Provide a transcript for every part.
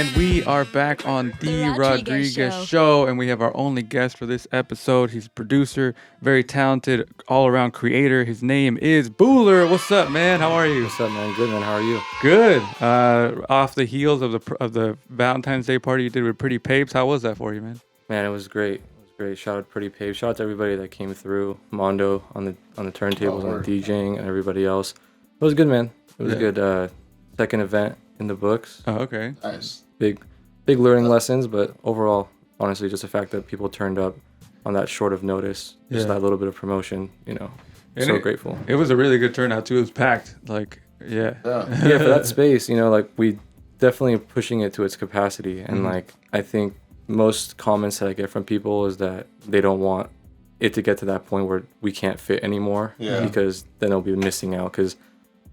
And we are back on The Rodriguez Show, and we have our only guest for this episode. He's a producer, very talented, all-around creator. His name is Boolur. What's up, man? How are you? What's up, man? Good, man. How are you? Good. Off the heels of the Valentine's Day party you did with Pretty Papes, how was that for you, man? Man, it was great. It was great. Shout out to Pretty Papes. Shout out to everybody that came through. Mondo on the turntables, on the DJing, and everybody else. It was good, man. It was a good second event in the books. Oh, okay. Nice. Big learning lessons, but overall, honestly, just the fact that people turned up on that short of notice, just that little bit of promotion, grateful. It was a really good turnout too. It was packed. Yeah, for that space, we definitely pushing it to its capacity, and I think most comments that I get from people is that they don't want it to get to that point where we can't fit anymore, because then they'll be missing out. Because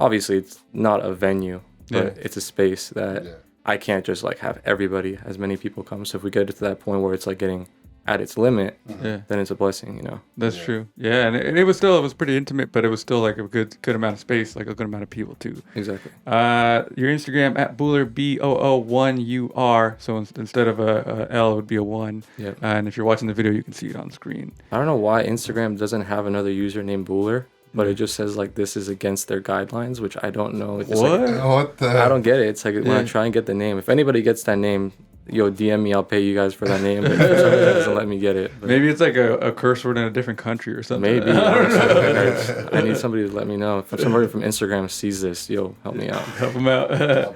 obviously, it's not a venue, but it's a space that I can't just have everybody, as many people come. So if we get to that point where it's getting at its limit, then it's a blessing, That's true. Yeah, and it was pretty intimate, but it was still a good amount of space, a good amount of people too. Exactly. Your Instagram at Boolur, BOO1UR. So instead of a L, it would be a 1. Yeah. And if you're watching the video, you can see it on screen. I don't know why Instagram doesn't have another user named Boolur, but it just says this is against their guidelines, which I don't know. It's What the? I don't get it. It's when I try and get the name. If anybody gets that name, DM me. I'll pay you guys for that name. But for some reason, it doesn't let me get it. But maybe it's a curse word in a different country or something. Maybe. I need somebody to let me know. If somebody from Instagram sees this, help me out. Help them out.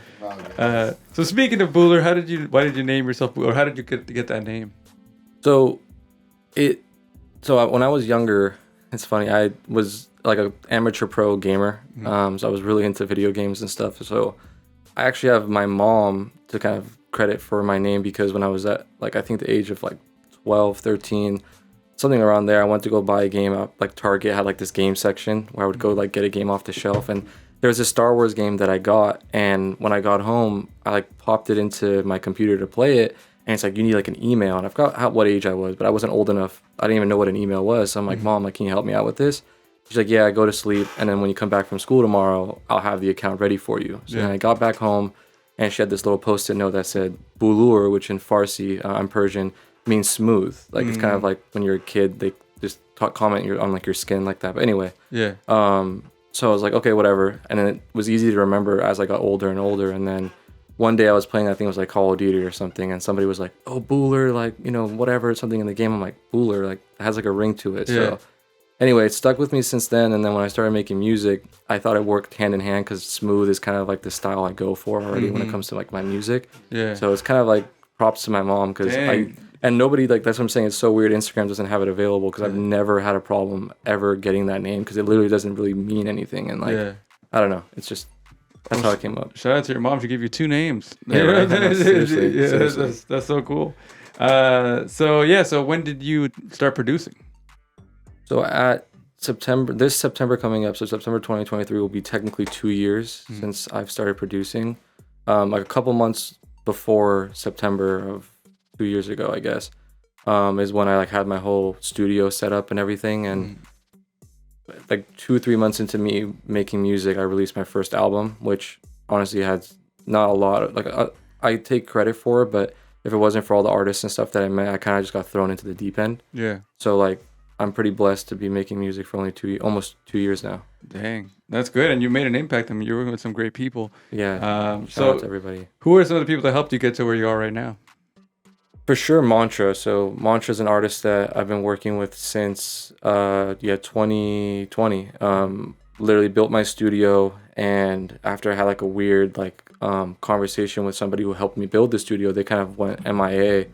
So speaking of Boolur, why did you name yourself Boolur? Or how did you get that name? So when I was younger, it's funny. I was an amateur pro gamer. So I was really into video games and stuff. So I actually have my mom to kind of credit for my name, because when I was at I think the age of 12, 13, something around there, I went to go buy a game at Target had this game section where I would go get a game off the shelf, and there was a Star Wars game that I got, and when I got home I popped it into my computer to play it, and it's you need an email, and I forgot what age I was, but I wasn't old enough. I didn't even know what an email was. So I'm Mom, can you help me out with this? She's like, yeah, go to sleep, and then when you come back from school tomorrow, I'll have the account ready for you. So then I got back home, and she had this little post-it note that said Boolur, which in Farsi, I'm Persian, means smooth. It's kind of when you're a kid, they just comment on your skin like that. But anyway, so I was like, okay, whatever. And then it was easy to remember as I got older and older. And then one day I was playing, I think it was Call of Duty or something, and somebody was like, oh, Boolur, whatever, something in the game. I'm like, Boolur, it has a ring to it. So anyway, it stuck with me since then. And then when I started making music, I thought it worked hand in hand, because smooth is kind of the style I go for already when it comes to my music. Yeah. So it's kind of props to my mom, because and nobody that's what I'm saying. It's so weird. Instagram doesn't have it available, because I've never had a problem ever getting that name, because it literally doesn't really mean anything. And I don't know. It's just that's how it came up. Shout out to your mom. She gave you 2 names. Yeah, right? No, seriously. That's so cool. So when did you start producing? So at this September coming up, so September 2023 will be technically 2 years since I've started producing. A couple months before September of 2 years ago, I guess, is when I had my whole studio set up and everything. And 2-3 months into me making music, I released my first album, which honestly had not a lot of, I take credit for it, but if it wasn't for all the artists and stuff that I met, I kind of just got thrown into the deep end. Yeah. So I'm pretty blessed to be making music for only almost 2 years now. Dang, that's good. And you made an impact. I mean, you're working with some great people. Yeah. Shout out to everybody. Who are some of the people that helped you get to where you are right now? For sure, Mantra. So Mantra is an artist that I've been working with since 2020. Literally built my studio, and after I had a weird conversation with somebody who helped me build the studio, they kind of went MIA.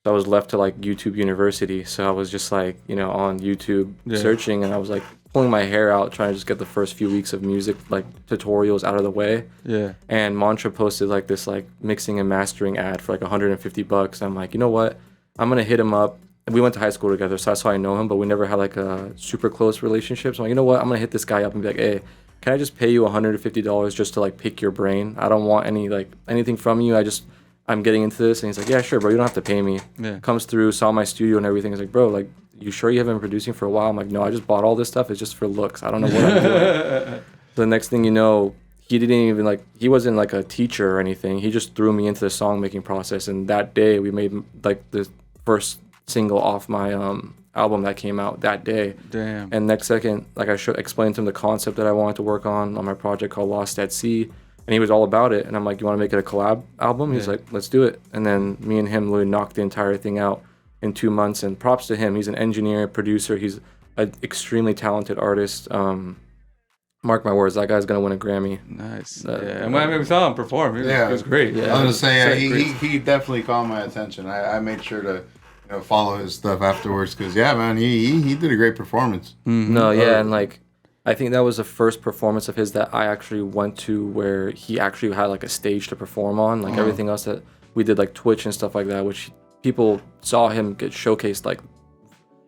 So I was left to YouTube University. So I was just on YouTube searching, and I was pulling my hair out trying to just get the first few weeks of music tutorials out of the way. Yeah. And Mantra posted this mixing and mastering ad for $150. I'm like, you know what? I'm gonna hit him up. And we went to high school together, so that's how I know him, but we never had a super close relationship. So I'm like, you know what? I'm gonna hit this guy up and be like, hey, can I just pay you $150 just to pick your brain? I don't want any anything from you. I'm getting into this. And he's like, yeah, sure, bro, you don't have to pay me. Yeah. Comes through, saw my studio and everything. He's like, bro, you sure you haven't been producing for a while? I'm like, no, I just bought all this stuff. It's just for looks. I don't know what I'm doing. So the next thing you know, he didn't even like, he wasn't like a teacher or anything. He just threw me into the song making process, and that day we made like the first single off my album that came out that day. Damn. And next second, like I explained to him the concept that I wanted to work on my project called Lost at Sea, and he was all about it. And I'm like, you want to make it a collab album? He's like, let's do it. And then me and him literally knocked the entire thing out in 2 months. And props to him. He's an engineer, producer. He's an extremely talented artist. Mark my words, that guy's gonna win a Grammy. Nice. And when we saw him perform, it was great. Yeah. I was gonna say, he definitely caught my attention. I made sure to follow his stuff afterwards, because man, he did a great performance. Mm-hmm. No, and like I think that was the first performance of his that I actually went to where he actually had like a stage to perform on. Like everything else that we did, like Twitch and stuff like that, which people saw him get showcased. Like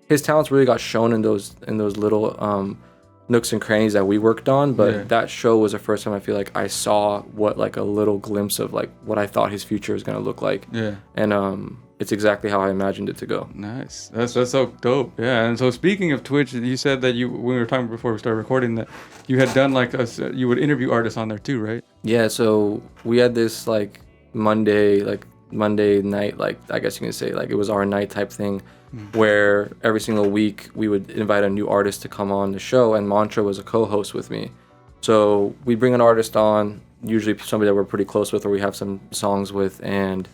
his talents really got shown in those little nooks and crannies that we worked on, but that show was the first time I feel like I saw what like a little glimpse of like what I thought his future was gonna look like. And it's exactly how I imagined it to go. Nice. That's so dope. Yeah. And so speaking of Twitch, you said that when we were talking before we started recording, that you had done like you would interview artists on there too, right? Yeah. So we had this like Monday night, like I guess you can say like it was our night type thing, where every single week we would invite a new artist to come on the show, and Mantra was a co-host with me. So we bring an artist on, usually somebody that we're pretty close with or we have some songs with, and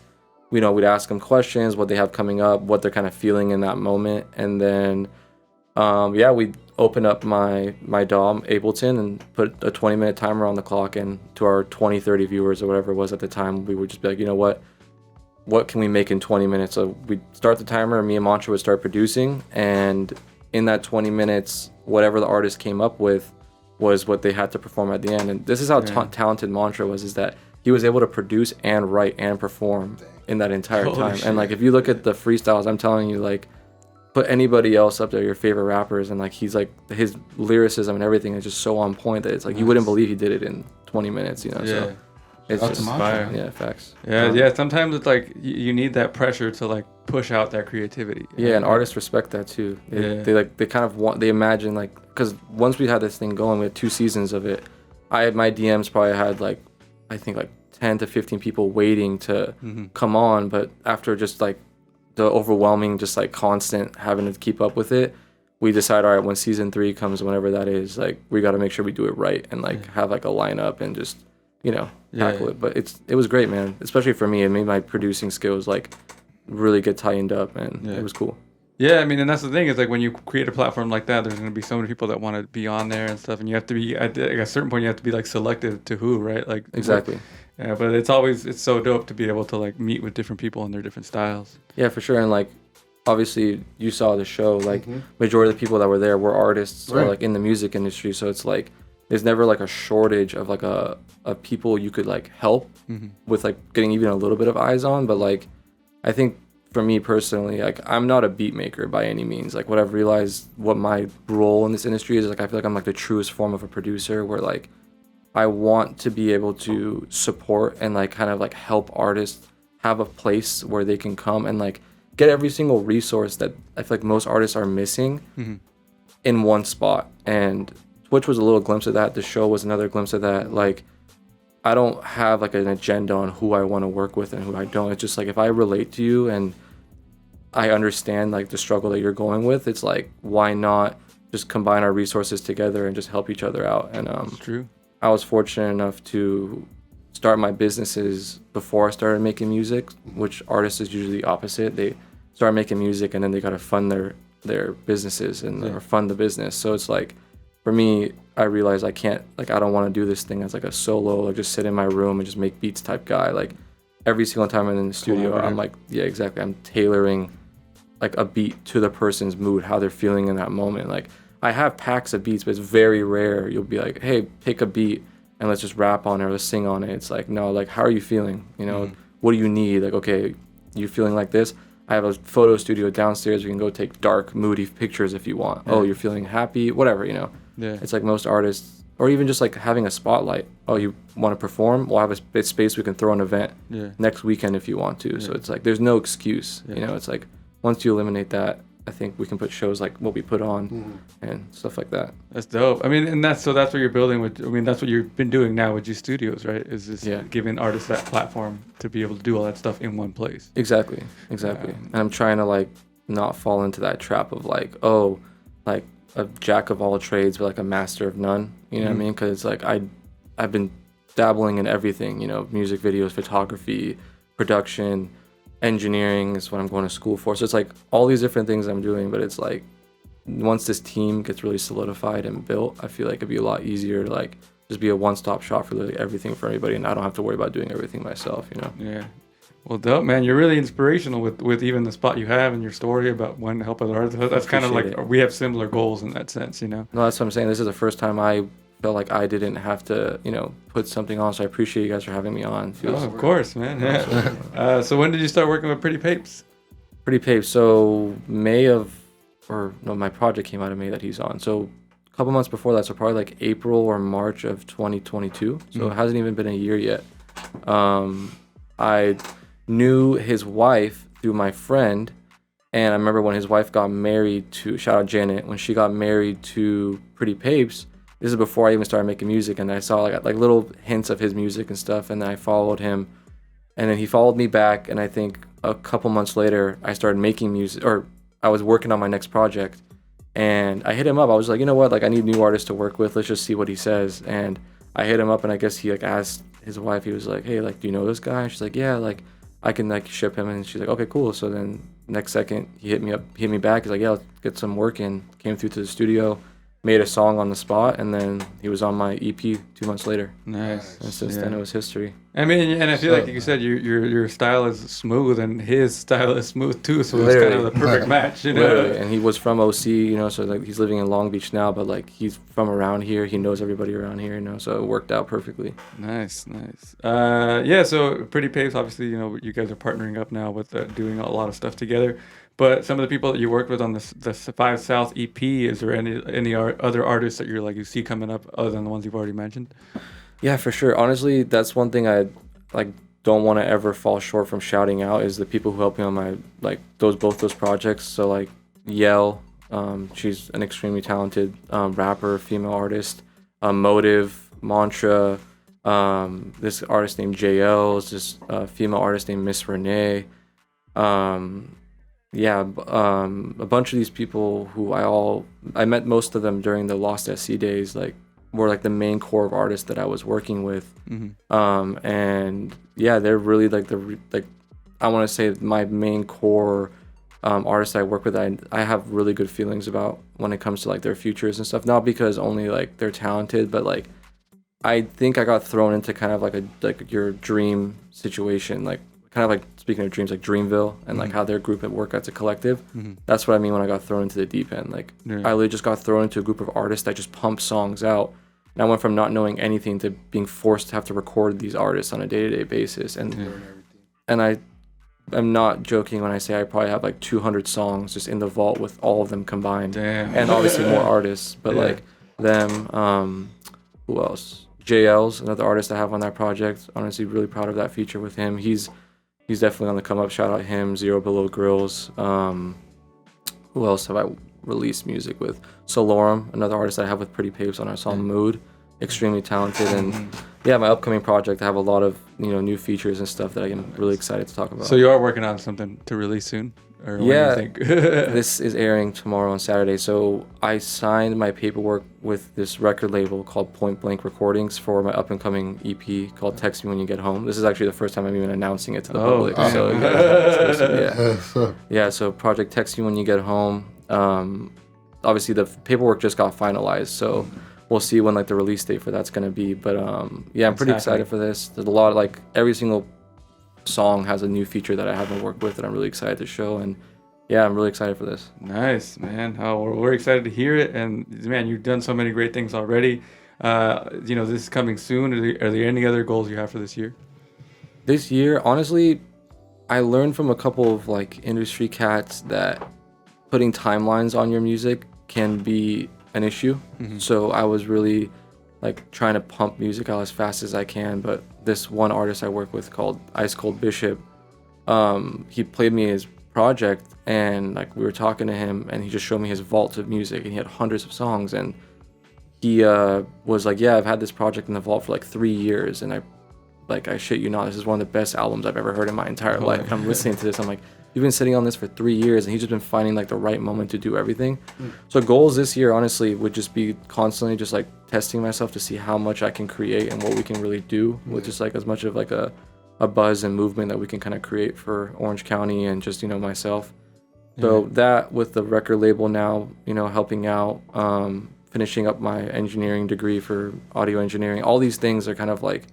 we'd ask them questions, what they have coming up, what they're kind of feeling in that moment, and then we'd open up my DAW, Ableton, and put a 20-minute timer on the clock, and to our 20-30 viewers or whatever it was at the time, we would just be like, what can we make in 20 minutes? So we'd start the timer, and me and Mantra would start producing, and in that 20 minutes, whatever the artist came up with was what they had to perform at the end. And this is how talented Mantra was, is that he was able to produce and write and perform in that entire time. Shit. And like if you look at the freestyles, I'm telling you, like put anybody else up there, your favorite rappers, and like he's like his lyricism and everything is just so on point that it's like you wouldn't believe he did it in 20 minutes, So it's just fire. Yeah, facts. Yeah. Sometimes it's like you need that pressure to like push out that creativity. Yeah, and artists respect that too. They kind of want, they imagine like, because once we had this thing going, we had 2 seasons of it. My DMs probably had like, I think like 10 to 15 people waiting to come on, but after just like the overwhelming, just like constant having to keep up with it, we decide, all right, when season 3 comes, whenever that is, like we got to make sure we do it right and like have like a lineup and just tackle it. But it was great, man. Especially for me, it made my producing skills like really get tightened up, and it was cool. Yeah, I mean, and that's the thing, is like when you create a platform like that, there's going to be so many people that want to be on there and stuff, and you have to be at a certain point, you have to be like selective to who, right? Like exactly. Yeah, but it's so dope to be able to like meet with different people and their different styles. Yeah, for sure. And like obviously you saw the show, like majority of the people that were there were artists or like in the music industry, so it's like there's never like a shortage of like a people you could like help with like getting even a little bit of eyes on. But like I think for me personally, like I'm not a beat maker by any means. Like what I've realized, what my role in this industry is, like I feel like I'm like the truest form of a producer, where like I want to be able to support and like kind of like help artists have a place where they can come and like get every single resource that I feel like most artists are missing in one spot. And Twitch was a little glimpse of that. The show was another glimpse of that. Like I don't have like an agenda on who I want to work with and who I don't. It's just like if I relate to you and I understand like the struggle that you're going with, it's like why not just combine our resources together and just help each other out. And That's true. I was fortunate enough to start my businesses before I started making music, which artists is usually the opposite. They start making music and then they got to fund their businesses and or fund the business. So it's like for me, I realized I don't want to do this thing as like a solo or just sit in my room and just make beats type guy. Like every single time I'm in the studio, I'm like, yeah, exactly. I'm tailoring like a beat to the person's mood, how they're feeling in that moment. Like I have packs of beats, but it's very rare you'll be like, hey, pick a beat and let's just rap on it or let's sing on it. It's like, no, like how are you feeling? What do you need? Like, okay, you feeling like this? I have a photo studio downstairs. We can go take dark, moody pictures if you want. Oh, you're feeling happy? Whatever, Yeah. It's like most artists, or even just like having a spotlight. Oh, you want to perform? We'll have a space we can throw an event next weekend if you want to. So it's like there's no excuse. It's like once you eliminate that, I think we can put shows like what we put on and stuff like that. That's dope. I mean, and that's what you're building with. I mean, that's what you've been doing now with G Studios, right? Is just giving artists that platform to be able to do all that stuff in one place. Exactly. And I'm trying to like not fall into that trap of like, oh, like a jack of all trades but like a master of none. You know what I mean? Because like I've been dabbling in everything. You know, music videos, photography, production, engineering is what I'm going to school for. So it's like all these different things I'm doing, but it's like once this team gets really solidified and built, I feel like it'd be a lot easier to like just be a one-stop shop for like everything for everybody, and I don't have to worry about doing everything myself, you know. Yeah. Well, dope, man. You're really inspirational with even the spot you have and your story about wanting to help other artists. That's kind of like we have similar goals in that sense, you know. No, that's what I'm saying. This is the first time I felt like I didn't have to, you know, put something on. So I appreciate you guys for having me on. Of course, man. Yeah. So when did you start working with Pretty Papes? Pretty Papes. So my project came out in May that he's on. So a couple months before that, so probably like April or March of 2022. So it hasn't even been a year yet. I knew his wife through my friend, and I remember when his wife got married to, shout out Janet, when she got married to Pretty Papes. This is before I even started making music, and I saw like little hints of his music and stuff, and then I followed him, and then he followed me back, and I think a couple months later I started making music, or I was working on my next project, and I hit him up. I was like, you know what, like I need new artists to work with, let's just see what he says. And I hit him up, and I guess he like asked his wife, he was like, hey, like do you know this guy? She's like, yeah, like I can like ship him. And she's like, okay, cool. So then next second he hit me back, he's like, yeah, let's get some work in. Came through to the studio, made a song on the spot, and then he was on my EP 2 months later. Nice. And since then it was history. I mean, and I feel like you said your style is smooth, and his style is smooth too. So it's kind of the perfect match, you know. Literally. And he was from OC, you know, so like he's living in Long Beach now, but like he's from around here. He knows everybody around here, you know, so it worked out perfectly. Nice. Yeah. So Pretty Papes, obviously, you know, you guys are partnering up now with doing a lot of stuff together. But some of the people that you worked with on the 5 South EP, is there any other artists that you see coming up other than the ones you've already mentioned? Yeah, for sure. Honestly, that's one thing I like don't want to ever fall short from shouting out is the people who helped me on my both those projects. So like Yell, she's an extremely talented rapper, female artist. Motive, Mantra, this artist named JL, is this female artist named Miss Renee. A bunch of these people who I met most of them during the Lost SC days, like were like the main core of artists that I was working with. And yeah, they're really like I want to say my main core artists I work with. I have really good feelings about when it comes to like their futures and stuff, not because only like they're talented, but like I think I got thrown into kind of like your dream situation, like kind of like speaking of dreams, like Dreamville and like how their group at work as a collective. That's what I mean when I got thrown into the deep end. Like I literally just got thrown into a group of artists that just pump songs out. And I went from not knowing anything to being forced to have to record these artists on a day-to-day basis. And I'm not joking when I say I probably have like 200 songs just in the vault with all of them combined. Damn. And obviously more artists, but like them, who else? JL's another artist I have on that project. Honestly, really proud of that feature with him. He's definitely on the come up. Shout out him. Zero Below Grills. Who else have I released music with? Solorum, another artist I have with Pretty Papes on our song Mood. Extremely talented. And yeah, my upcoming project, I have a lot of new features and stuff that I am really excited to talk about. So you are working on something to release soon? Or yeah, when do you think? This is airing tomorrow on Saturday. So I signed my paperwork with this record label called Point Blank Recordings for my up and coming EP called Text Me When You Get Home. This is actually the first time I'm even announcing it to the public. So you guys listen, yeah. So project Text Me When You Get Home. Obviously the paperwork just got finalized, so we'll see when like the release date for that's gonna be. But yeah, I'm pretty excited for this. There's a lot of like every single song has a new feature that I haven't worked with that I'm really excited to show, and yeah, I'm really excited for this. Nice, man. Oh, we're excited to hear it, and man, you've done so many great things already. This is coming soon. Are there any other goals you have for this year? This year, honestly, I learned from a couple of like industry cats that putting timelines on your music can be an issue. So I was really like trying to pump music out as fast as I can, but this one artist I work with called Ice Cold Bishop, he played me his project, and like we were talking to him, and he just showed me his vault of music, and he had hundreds of songs, and he was like, yeah, I've had this project in the vault for like 3 years, and I shit you not, this is one of the best albums I've ever heard in my entire life. And I'm listening to this, I'm like, you've been sitting on this for 3 years, and he's just been finding like the right moment to do everything. So goals this year, honestly, would just be constantly just like testing myself to see how much I can create and what we can really do with just like as much of like a buzz and movement that we can kind of create for Orange County and just, myself. So that with the record label now, helping out, finishing up my engineering degree for audio engineering, all these things are kind of like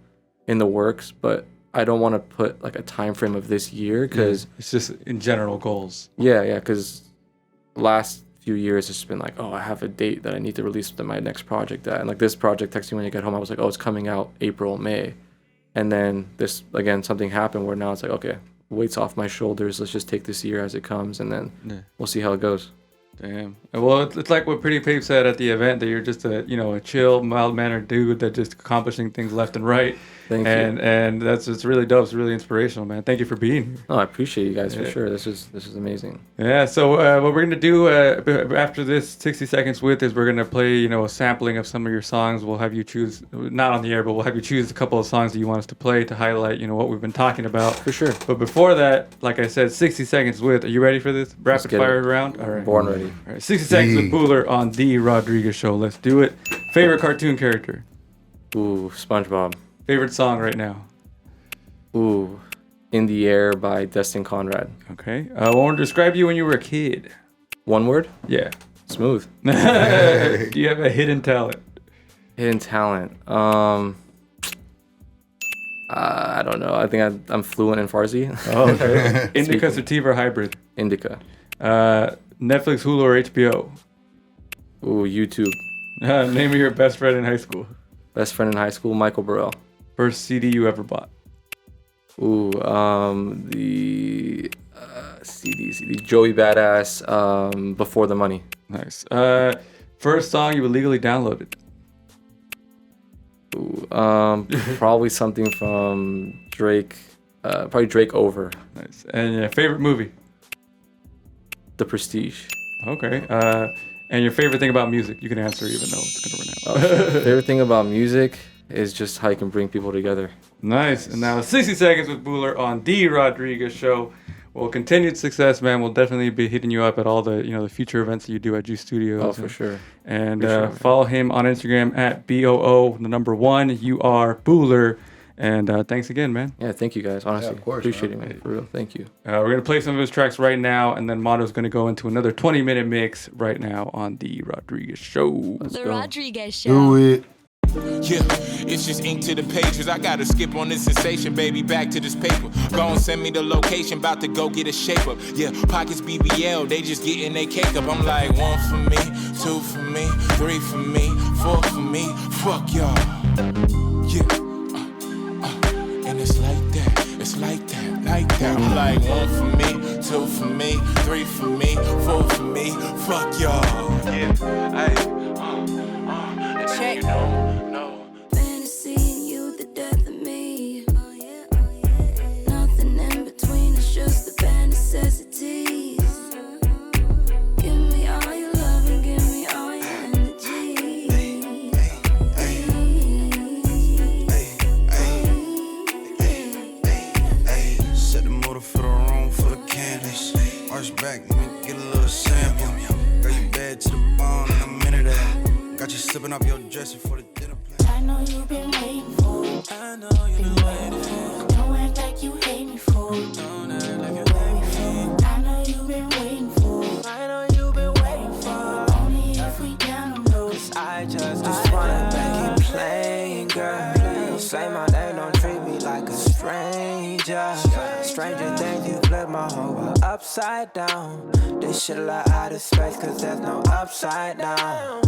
in the works, but I don't want to put like a time frame of this year because it's just in general goals. Yeah, because last few years it's been like, oh, I have a date that I need to release my next project at, and like this project texted me when I get home, I was like, oh, it's coming out April, May, and then this again something happened where now it's like, okay, weight's off my shoulders, let's just take this year as it comes, and then we'll see how it goes. Damn. Well, it's like what Pretty Papes said at the event, that you're just a chill, mild-mannered dude that just accomplishing things left and right. Thank you. And it's really dope. It's really inspirational, man. Thank you for being here. Oh, I appreciate you guys for sure. This is amazing. Yeah. So what we're gonna do after this 60 seconds with is we're gonna play a sampling of some of your songs. We'll have you choose, not on the air, but we'll have you choose a couple of songs that you want us to play to highlight what we've been talking about. For sure. But before that, like I said, 60 seconds with. Are you ready for this rapid fire round? All right. Born ready. All right. 60 seconds with Boolur on the Rodriguez Show. Let's do it. Favorite cartoon character? Ooh, SpongeBob. Favorite song right now? Ooh, In the Air by Destin Conrad. Okay. I want to describe you when you were a kid. One word? Yeah. Smooth. Do you have a hidden talent? Hidden talent. I don't know. I think I'm fluent in Farsi. Oh, okay. Indica, sativa, or hybrid? Indica. Netflix, Hulu, or HBO? Ooh, YouTube. Name of your best friend in high school. Best friend in high school, Michael Burrell. First CD you ever bought? Ooh, the CD, Joey Badass, Before the Money. Nice. First song you illegally downloaded? Ooh, probably something from Drake, probably Drake Over. Nice. And your favorite movie? The Prestige. Okay. And your favorite thing about music? You can answer even though it's gonna run out. Favorite thing about music is just how you can bring people together. Nice. And now 60 seconds with Boolur on the Rodriguez Show. Well, continued success, man. We'll definitely be hitting you up at all the the future events that you do at G Studios. Oh, for sure. And follow him on Instagram at BOO1 Boolur. And thanks again, man. Yeah, thank you guys. Honestly, of course, appreciate it, man. For real, thank you. We're gonna play some of his tracks right now, and then Mondo's gonna go into another 20-minute mix right now on the Rodriguez Show. The Rodriguez Show. Do it. Yeah, it's just ink to the pages. I gotta skip on this sensation, baby. Back to this paper. Go and send me the location. About to go get a shape up. Yeah, pockets BBL. They just getting their cake up. I'm like 1 for me, 2 for me, 3 for me, 4 for me. Fuck y'all. Yeah. And it's like that. It's like that. Like that. I'm like 1 for me, 2 for me, 3 for me, 4 for me. Fuck y'all. Yeah. Check. Fantasy and you, the death of me. Oh yeah. Nothing in between, it's just the bare necessities. Give me all your love and give me all your energy. Set the motor for the room full of candies. Arch back, let me get a little sample. Got you bad to the bone and I'm into that. Got you slipping off your dress before the dinner plan. I know you've been waiting for it. I know you've been waiting for it. Don't act like you hate me for it. Don't act like you hate me for it. I know you've been waiting for it. I know you've been waiting for it. Only if we down on those. I just wanna make it plain, girl. Say my name, don't treat me like a stranger. Stranger things, you flip my whole world upside down. This shit a lot out of space, cause there's no upside down.